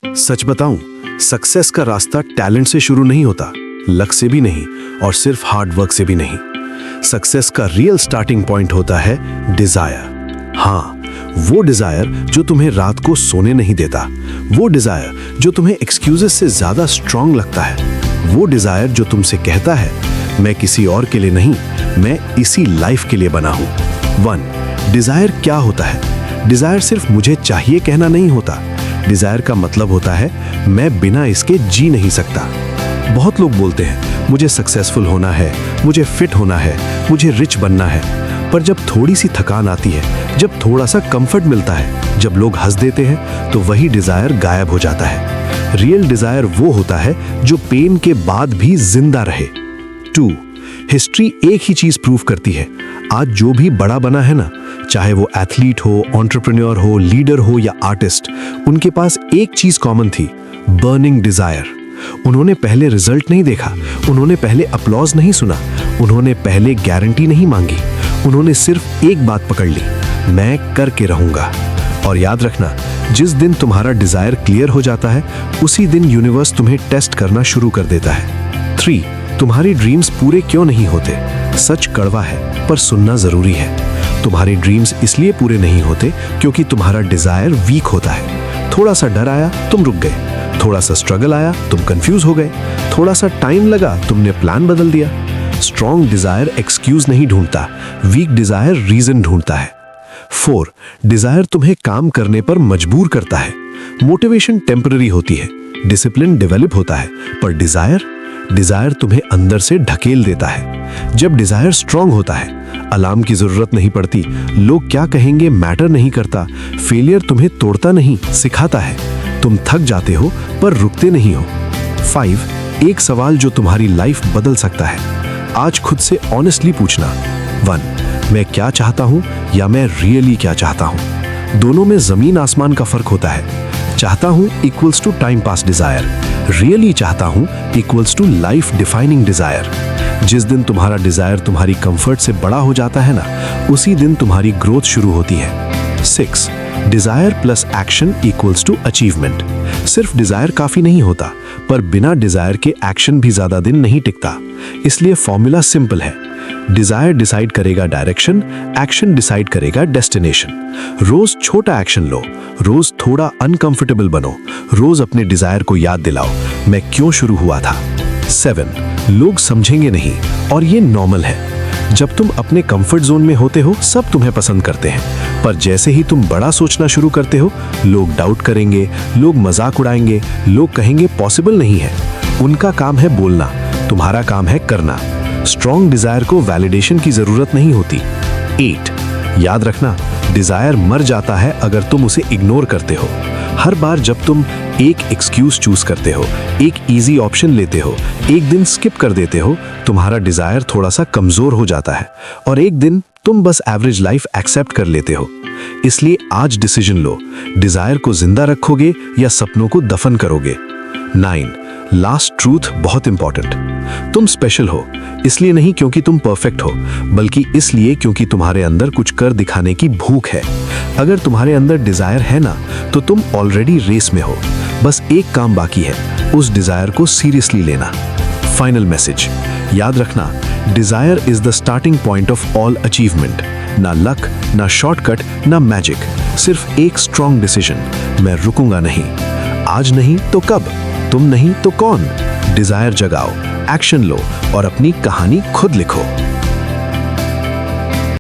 सच बताऊं, सक्सेस का रास्ता टैलेंट से शुरू नहीं होता, लक से भी नहीं और सिर्फ हार्ड वर्क से भी नहीं। सक्सेस का रियल स्टार्टिंग पॉइंट होता है डिजायर। हाँ, वो डिजायर जो तुम्हें रात को सोने नहीं देता, वो डिजायर जो तुम्हें एक्सक्यूजेस से ज्यादा स्ट्रांग लगता है, वो डिजायर जो तुमसे कहता है मैं किसी और के लिए नहीं, मैं इसी लाइफ के लिए बना हूं। 1. डिजायर क्या होता है? डिजायर सिर्फ मुझे चाहिए कहना नहीं होता। डिजायर का मतलब होता है मैं बिना इसके जी नहीं सकता। बहुत लोग बोलते हैं मुझे सक्सेसफुल होना है, मुझे फिट होना है, मुझे रिच बनना है, पर जब थोड़ी सी थकान आती है, जब थोड़ा सा कंफर्ट मिलता है, जब लोग हंस देते हैं, तो वही डिजायर गायब हो जाता है। रियल डिजायर वो होता है जो पेन के बाद भी जिंदा रहे। 2. हिस्ट्री एक ही चीज प्रूव करती है, आज जो भी बड़ा बना है ना, चाहे वो एथलीट हो, एंटरप्रेन्योर हो, लीडर हो या आर्टिस्ट, उनके पास एक चीज कॉमन थी, बर्निंग डिजायर। उन्होंने पहले रिजल्ट नहीं देखा, उन्होंने पहले अपलॉज नहीं सुना, उन्होंने पहले गारंटी नहीं मांगी, उन्होंने सिर्फ एक बात पकड़ ली, मैं करके रहूंगा। और याद रखना, जिस दिन तुम्हारा डिजायर क्लियर हो जाता है, उसी दिन यूनिवर्स तुम्हें टेस्ट करना शुरू कर देता है। 3. तुम्हारी ड्रीम्स पूरे क्यों नहीं होते? सच कड़वा है पर सुनना जरूरी है। तुम्हारे ड्रीम्स इसलिए पूरे नहीं होते क्योंकि तुम्हारा डिजायर वीक होता है। थोड़ा सा डर आया, तुम रुक गए, थोड़ा सा स्ट्रगल आया, तुम कंफ्यूज हो गए, थोड़ा सा टाइम लगा, तुमने प्लान बदल दिया। स्ट्रॉन्ग डिजायर एक्सक्यूज नहीं ढूंढता, वीक डिजायर रीजन ढूंढता है। 4. डिजायर तुम्हें काम करने पर मजबूर करता है। मोटिवेशन टेम्पररी होती है, डिसिप्लिन डेवलप होता है, पर डिजायर तुम्हें अंदर से ढकेल देता है। जब डिजायर स्ट्रांग होता है, अलार्म की जरूरत नहीं पड़ती, लोग क्या कहेंगे मैटर नहीं करता, फेलियर तुम्हें तोड़ता नहीं, सिखाता है। तुम थक जाते हो पर रुकते नहीं हो। 5. एक सवाल जो तुम्हारी लाइफ बदल सकता है। आज खुद से ऑनेस्टली पूछना, 1. मैं क्या चाहता हूं या मैं रियली क्या चाहता हूं? दोनों में जमीन आसमान का फर्क होता है। चाहता हूं equals to time pass desire, really चाहता हूं equals to life defining desire. जिस दिन तुम्हारा डिजायर तुम्हारी कंफर्ट से बड़ा हो जाता है ना, उसी दिन तुम्हारी ग्रोथ शुरू होती है। 6. Desire plus action equals to achievement. सिर्फ डिजायर काफी नहीं होता, पर बिना डिजायर के एक्शन भी ज्यादा दिन नहीं टिकता। इसलिए फॉर्मूला सिंपल है, डिजायर डिसाइड करेगा डायरेक्शन, एक्शन डिसाइड करेगा डेस्टिनेशन। रोज छोटा एक्शन लो, रोज थोड़ा अनकंफर्टेबल बनो, रोज अपने डिजायर को याद दिलाओ मैं क्यों शुरू हुआ था। 7. लोग समझेंगे नहीं और ये नॉर्मल है। जब तुम अपने कंफर्ट जोन में होते हो, सब तुम्हें पसंद करते हैं, पर जैसे ही तुम बड़ा सोचना शुरू करते हो, लोग डाउट करेंगे, लोग मजाक उड़ाएंगे, लोग कहेंगे पॉसिबल नहीं है। उनका काम है बोलना, तुम्हारा काम है करना। स्ट्रॉन्ग डिजायर को वैलिडेशन की जरूरत नहीं होती। 8. याद रखना, डिजायर मर जाता है अगर तुम उसे इग्नोर करते हो। हर बार जब तुम एक एक्सक्यूज चूज करते हो, एक इजी ऑप्शन लेते हो, एक दिन स्किप कर देते हो, तुम्हारा डिजायर थोड़ा सा कमजोर हो जाता है और एक दिन तुम बस एवरेज लाइफ एक्सेप्ट कर लेते हो। इसलिए आज डिसीजन लो, डिजायर को जिंदा रखोगे या सपनों को दफन करोगे। 9. लास्ट ट्रूथ बहुत इंपॉर्टेंट। तुम स्पेशल हो, इसलिए नहीं क्योंकि तुम परफेक्ट हो, बल्कि इसलिए क्योंकि तुम्हारे अंदर कुछ कर दिखाने की भूख है। अगर तुम्हारे अंदर डिजायर है ना, तो तुम ऑलरेडी रेस में हो, बस एक काम बाकी है, उस डिजायर को सीरियसली लेना। फाइनल मैसेज, याद रखना, desire is the starting point of all achievement. ना लक, ना शॉर्टकट, ना मैजिक, सिर्फ एक स्ट्रॉन्ग डिसीजन, मैं रुकूंगा नहीं। आज नहीं तो कब, तुम नहीं तो कौन? डिजायर जगाओ, एक्शन लो और अपनी कहानी खुद लिखो।